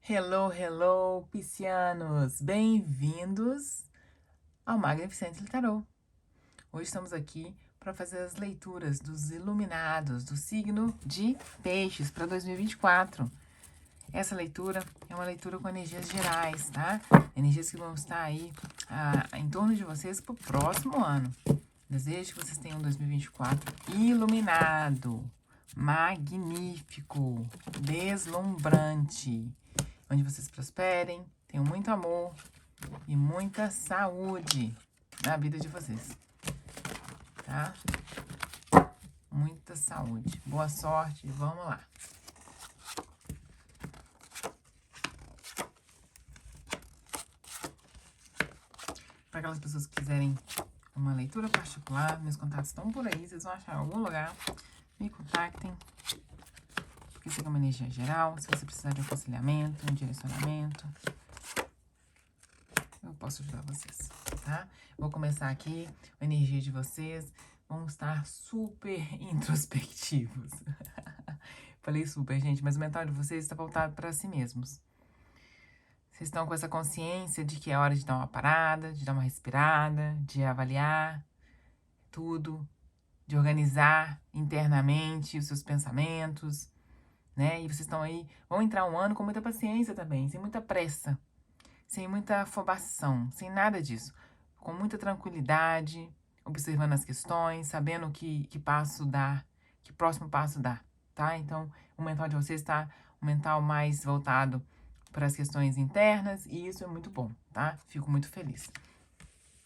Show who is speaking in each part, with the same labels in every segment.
Speaker 1: Hello, hello, piscianos! Bem-vindos ao Magnificent Tarot. Hoje estamos aqui para fazer as leituras dos iluminados do signo de Peixes para 2024. Essa leitura é uma leitura com energias gerais, tá? Energias que vão estar aí em torno de vocês para o próximo ano. Desejo que vocês tenham um 2024 iluminado, magnífico, deslumbrante, onde vocês prosperem, tenham muito amor e muita saúde na vida de vocês, tá? Muita saúde, boa sorte, vamos lá. Para aquelas pessoas que quiserem uma leitura particular, meus contatos estão por aí, vocês vão achar em algum lugar, me contactem. Porque isso aqui é uma energia geral, se você precisar de aconselhamento, um direcionamento, eu posso ajudar vocês, tá? Vou começar aqui, a energia de vocês vão estar super introspectivos. Falei super, gente, mas o mental de vocês está voltado para si mesmos. Vocês estão com essa consciência de que é hora de dar uma parada, de dar uma respirada, de avaliar tudo, de organizar internamente os seus pensamentos, né? E vocês estão aí, vão entrar um ano com muita paciência também, sem muita pressa, sem muita afobação, sem nada disso. Com muita tranquilidade, observando as questões, sabendo que passo dar, que próximo passo dar, tá? Então, o mental de vocês está um mental mais voltado para as questões internas e isso é muito bom, tá? Fico muito feliz.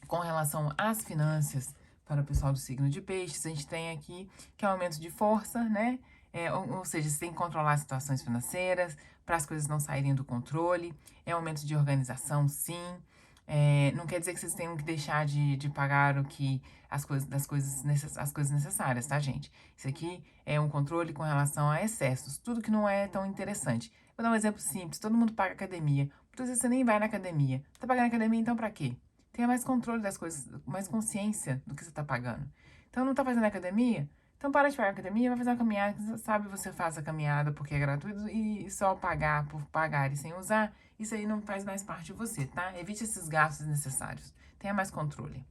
Speaker 1: Com relação às finanças, para o pessoal do signo de Peixes, a gente tem aqui que é um aumento de força, né? Ou seja, você tem que controlar as situações financeiras para as coisas não saírem do controle. É um aumento de organização, sim. Não quer dizer que vocês tenham que deixar de pagar as coisas necessárias, tá, gente? Isso aqui é um controle com relação a excessos, tudo que não é tão interessante. Vou dar um exemplo simples, todo mundo paga academia. Muitas vezes você nem vai na academia. Tá pagando academia, então pra quê? Tenha mais controle das coisas, mais consciência do que você tá pagando. Então, não tá fazendo academia? Então, para de pagar academia, vai fazer uma caminhada. Sabe, você faz a caminhada porque é gratuito e só pagar por pagar e sem usar, isso aí não faz mais parte de você, tá? Evite esses gastos desnecessários. Tenha mais controle.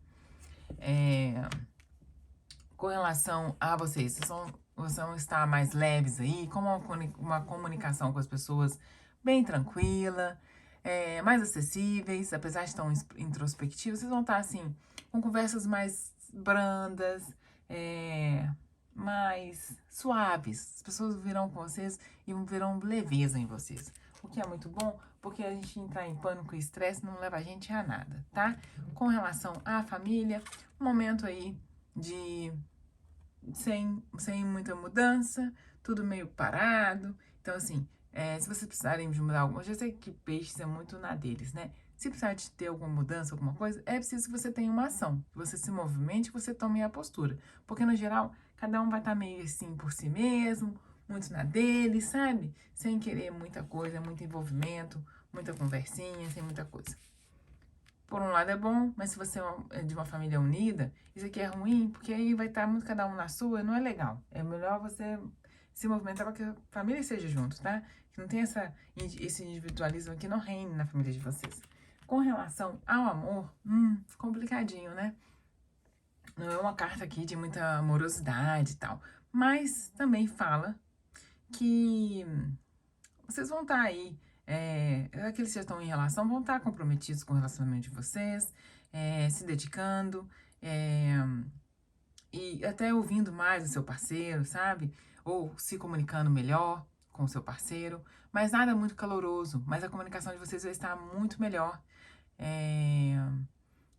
Speaker 1: Com relação a vocês vão estar mais leves aí, com uma comunicação com as pessoas bem tranquila, mais acessíveis, apesar de tão introspectivos, vocês vão estar assim, com conversas mais brandas, mais suaves. As pessoas virão com vocês e verão leveza em vocês. O que é muito bom, porque a gente entrar em pânico e estresse não leva a gente a nada, tá? Com relação à família, um momento aí de sem muita mudança, tudo meio parado. Então, assim, se vocês precisarem de mudar alguma coisa, eu sei que peixes é muito na deles, né? Se precisar de ter alguma mudança, alguma coisa, é preciso que você tenha uma ação, que você se movimente, que você tome a postura. Porque, no geral, cada um vai estar meio assim por si mesmo, muito na dele, sabe? Sem querer muita coisa, muito envolvimento, muita conversinha, sem muita coisa. Por um lado é bom, mas se você é de uma família unida, isso aqui é ruim, porque aí vai estar muito cada um na sua, não é legal. É melhor você se movimentar para que a família esteja junto, tá? Que não tem esse individualismo aqui, não reine na família de vocês. Com relação ao amor, complicadinho, né? Não é uma carta aqui de muita amorosidade e tal, mas também fala que vocês vão estar aí, aqueles que já estão em relação vão estar comprometidos com o relacionamento de vocês, se dedicando, e até ouvindo mais o seu parceiro, sabe? Ou se comunicando melhor com o seu parceiro, mas nada muito caloroso, mas a comunicação de vocês vai estar muito melhor.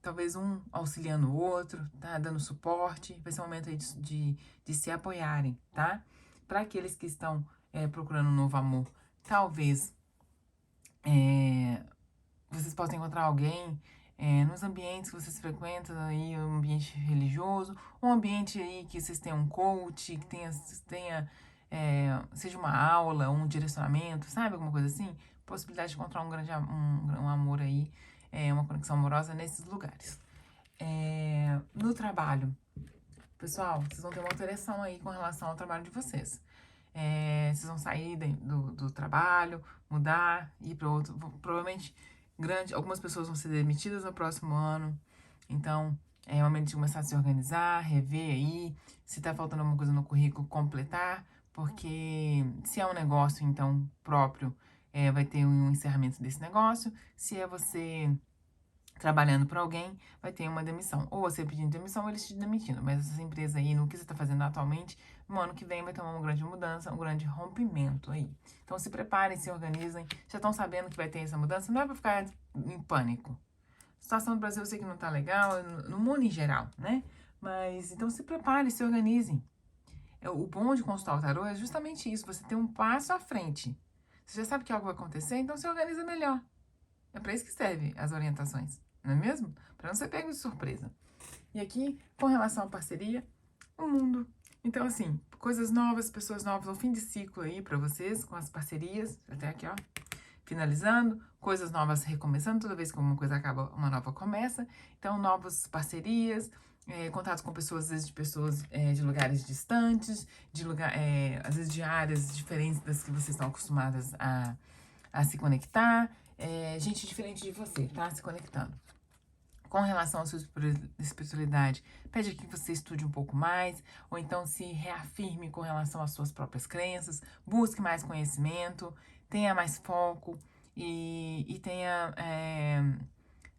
Speaker 1: Talvez um auxiliando o outro, tá? Dando suporte, vai ser um momento aí de se apoiarem, tá? Para aqueles que estão procurando um novo amor, talvez vocês possam encontrar alguém nos ambientes que vocês frequentam, aí, um ambiente religioso, um ambiente aí que vocês tenham um coach, que seja uma aula, um direcionamento, sabe? Alguma coisa assim. Possibilidade de encontrar um amor aí, uma conexão amorosa nesses lugares. No trabalho, pessoal, vocês vão ter uma alteração aí com relação ao trabalho de vocês. Vocês vão sair do trabalho, mudar, ir para outro. Provavelmente, algumas pessoas vão ser demitidas no próximo ano. Então, é o momento de começar a se organizar, rever aí. Se tá faltando alguma coisa no currículo, completar. Porque se é um negócio, então, próprio, vai ter um encerramento desse negócio. Se é você trabalhando para alguém, vai ter uma demissão. Ou você pedindo demissão, ou eles te demitindo. Mas essa empresa aí, no que você está fazendo atualmente, no ano que vem vai ter uma grande mudança, um grande rompimento aí. Então se preparem, se organizem. Já estão sabendo que vai ter essa mudança, não é para ficar em pânico. A situação do Brasil eu sei que não tá legal, no mundo em geral, né? Mas então se preparem, se organizem. O bom de consultar o tarô é justamente isso, você tem um passo à frente. Você já sabe que algo vai acontecer, então se organiza melhor. É para isso que serve as orientações, não é mesmo? Para não ser pego de surpresa. E aqui, com relação à parceria, o mundo. Então, assim, coisas novas, pessoas novas, um fim de ciclo aí para vocês, com as parcerias, até aqui, ó, finalizando, coisas novas recomeçando, toda vez que uma coisa acaba, uma nova começa. Então, novas parcerias, contato com pessoas, às vezes de pessoas de lugares distantes, às vezes de áreas diferentes das que vocês estão acostumadas a se conectar. Gente diferente de você, tá? Se conectando. Com relação à sua espiritualidade, pede que você estude um pouco mais, ou então se reafirme com relação às suas próprias crenças, busque mais conhecimento, tenha mais foco e tenha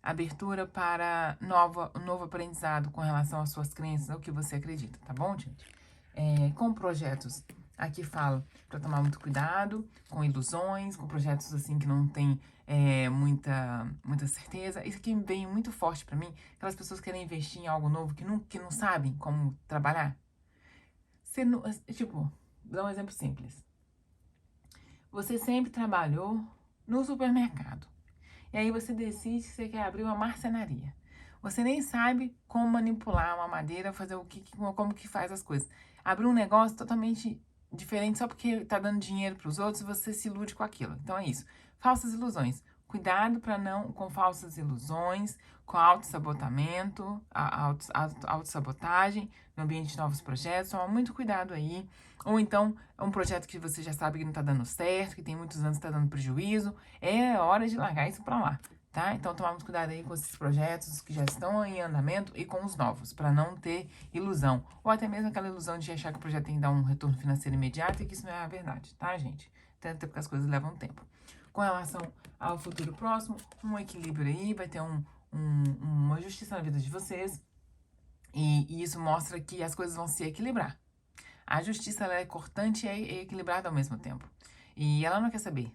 Speaker 1: abertura para um novo aprendizado com relação às suas crenças, ao que você acredita, tá bom, gente? Com projetos, aqui falo para tomar muito cuidado, com ilusões, com projetos assim que não tem muita certeza. Isso aqui vem muito forte para mim, aquelas pessoas que querem investir em algo novo que não sabem como trabalhar. Você não, tipo, vou dar um exemplo simples. Você sempre trabalhou no supermercado. E aí você decide que você quer abrir uma marcenaria. Você nem sabe como manipular uma madeira, fazer como que faz as coisas. Abrir um negócio totalmente diferente só porque tá dando dinheiro para os outros e você se ilude com aquilo. Então é isso. Falsas ilusões. Cuidado para não com falsas ilusões, com autossabotamento, autossabotagem no ambiente de novos projetos. Toma muito cuidado aí. Ou então, é um projeto que você já sabe que não tá dando certo, que tem muitos anos que tá dando prejuízo. É hora de largar isso para lá, tá? Então, tomar muito cuidado aí com esses projetos que já estão em andamento e com os novos, para não ter ilusão. Ou até mesmo aquela ilusão de achar que o projeto tem que dar um retorno financeiro imediato e que isso não é a verdade, tá, gente? Até porque as coisas levam tempo. Com relação ao futuro próximo, um equilíbrio aí, vai ter uma justiça na vida de vocês. E isso mostra que as coisas vão se equilibrar. A justiça ela é cortante e equilibrada ao mesmo tempo. E ela não quer saber,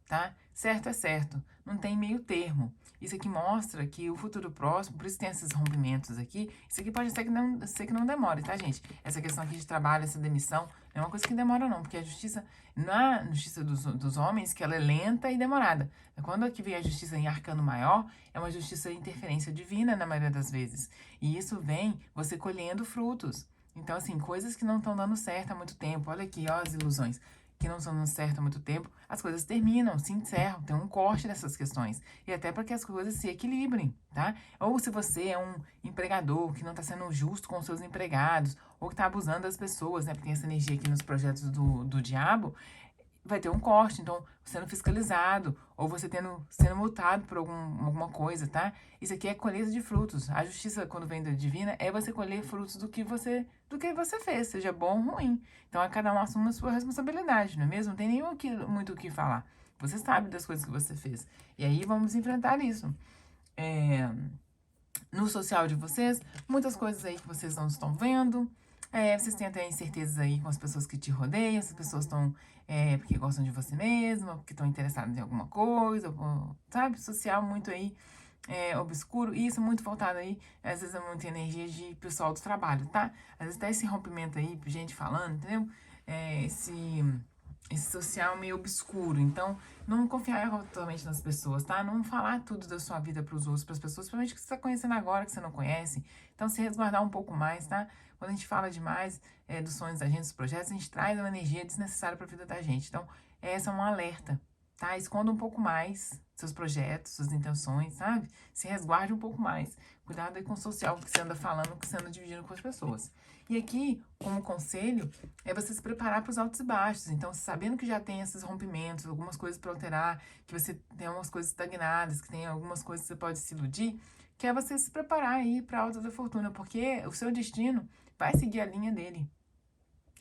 Speaker 1: tá? Certo é certo, não tem meio termo. Isso aqui mostra que o futuro próximo, por isso tem esses rompimentos aqui, isso aqui pode ser que não demore, tá, gente? Essa questão aqui de trabalho, essa demissão, não é uma coisa que demora não, porque a justiça, na justiça dos homens, que ela é lenta e demorada. Quando aqui vem a justiça em arcano maior, é uma justiça de interferência divina na maioria das vezes. E isso vem você colhendo frutos. Então, assim, coisas que não estão dando certo há muito tempo. Olha aqui, ó, as ilusões que não estão dando certo há muito tempo. As coisas terminam, se encerram, tem um corte dessas questões. E até para que as coisas se equilibrem, tá? Ou se você é um empregador que não está sendo justo com os seus empregados, ou que está abusando das pessoas, né? Porque tem essa energia aqui nos projetos do diabo, vai ter um corte, então sendo fiscalizado, ou você sendo multado por alguma coisa, tá? Isso aqui é colheita de frutos. A justiça, quando vem da divina, é você colher frutos do que você fez, seja bom ou ruim. Então, a cada um assume a sua responsabilidade, não é mesmo? Não tem muito o que falar. Você sabe das coisas que você fez. E aí, vamos enfrentar isso. No social de vocês, muitas coisas aí que vocês não estão vendo. Vocês têm até incertezas aí com as pessoas que te rodeiam, as pessoas estão porque gostam de você mesma, porque estão interessadas em alguma coisa, sabe? Social muito aí obscuro, e isso é muito voltado aí, às vezes é muita energia de pessoal do trabalho, tá? Às vezes até esse rompimento aí, gente falando, entendeu? Esse social meio obscuro. Então, não confiar totalmente nas pessoas, tá? Não falar tudo da sua vida pros outros, pras pessoas, principalmente que você tá conhecendo agora, que você não conhece. Então, se resguardar um pouco mais, tá? Quando a gente fala demais dos sonhos da gente, dos projetos, a gente traz uma energia desnecessária pra vida da gente. Então, essa é um alerta, tá? Esconda um pouco mais seus projetos, suas intenções, sabe? Se resguarde um pouco mais. Cuidado aí com o social que você anda falando, que você anda dividindo com as pessoas. E aqui, como conselho, é você se preparar para os altos e baixos. Então, sabendo que já tem esses rompimentos, algumas coisas para alterar, que você tem algumas coisas estagnadas, que tem algumas coisas que você pode se iludir, que é você se preparar aí para a alta da fortuna, porque o seu destino vai seguir a linha dele.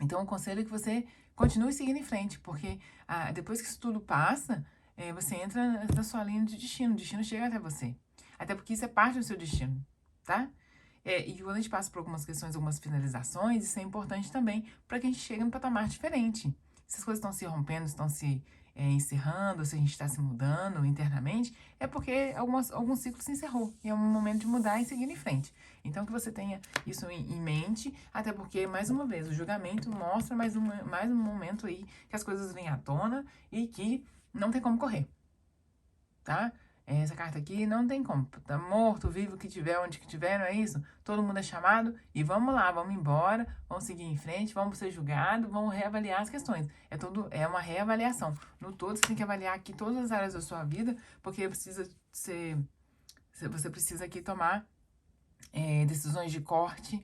Speaker 1: Então, o conselho é que você continue seguindo em frente, porque depois que isso tudo passa, você entra na sua linha de destino, o destino chega até você. Até porque isso é parte do seu destino, tá? E quando a gente passa por algumas questões, algumas finalizações, isso é importante também para que a gente chegue num patamar diferente. Se as coisas estão se rompendo, estão se encerrando, se a gente está se mudando internamente, é porque algum ciclo se encerrou. E é um momento de mudar e seguir em frente. Então, que você tenha isso em mente, até porque, mais uma vez, o julgamento mostra mais um momento aí que as coisas vêm à tona e que não tem como correr, tá? Essa carta aqui não tem como. Tá morto, vivo, que tiver, onde que tiver, não é isso? Todo mundo é chamado e vamos lá, vamos embora, vamos seguir em frente, vamos ser julgados, vamos reavaliar as questões. É uma reavaliação. No todo, você tem que avaliar aqui todas as áreas da sua vida, porque você precisa aqui tomar decisões de corte,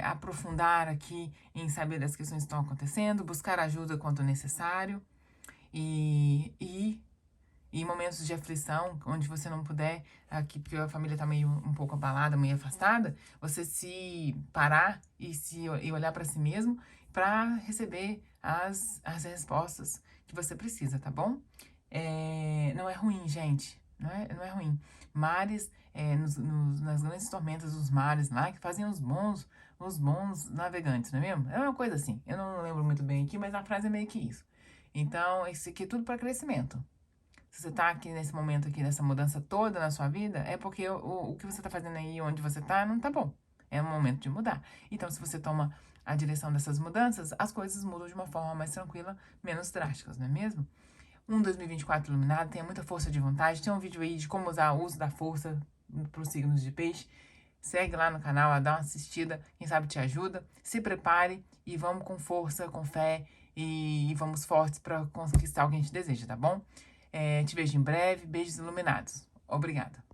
Speaker 1: aprofundar aqui em saber das questões que estão acontecendo, buscar ajuda quando necessário e em momentos de aflição, onde você não puder, aqui porque a família tá meio um pouco abalada, meio afastada, você se parar e olhar para si mesmo para receber as respostas que você precisa, tá bom? Não é ruim, gente. Não é ruim. Mares, nas grandes tormentas dos mares lá, que fazem os bons navegantes, não é mesmo? É uma coisa assim. Eu não lembro muito bem aqui, mas a frase é meio que isso. Então, isso aqui é tudo para crescimento. Se você tá aqui nesse momento aqui, nessa mudança toda na sua vida, é porque o que você tá fazendo aí, onde você tá, não tá bom. É o momento de mudar. Então, se você toma a direção dessas mudanças, as coisas mudam de uma forma mais tranquila, menos drásticas, não é mesmo? 2024 iluminado, tenha muita força de vontade. Tem um vídeo aí de como usar o uso da força para os signos de peixe. Segue lá no canal, dá uma assistida, quem sabe te ajuda. Se prepare e vamos com força, com fé e vamos fortes para conquistar o que a gente deseja, tá bom? Te vejo em breve. Beijos iluminados. Obrigada.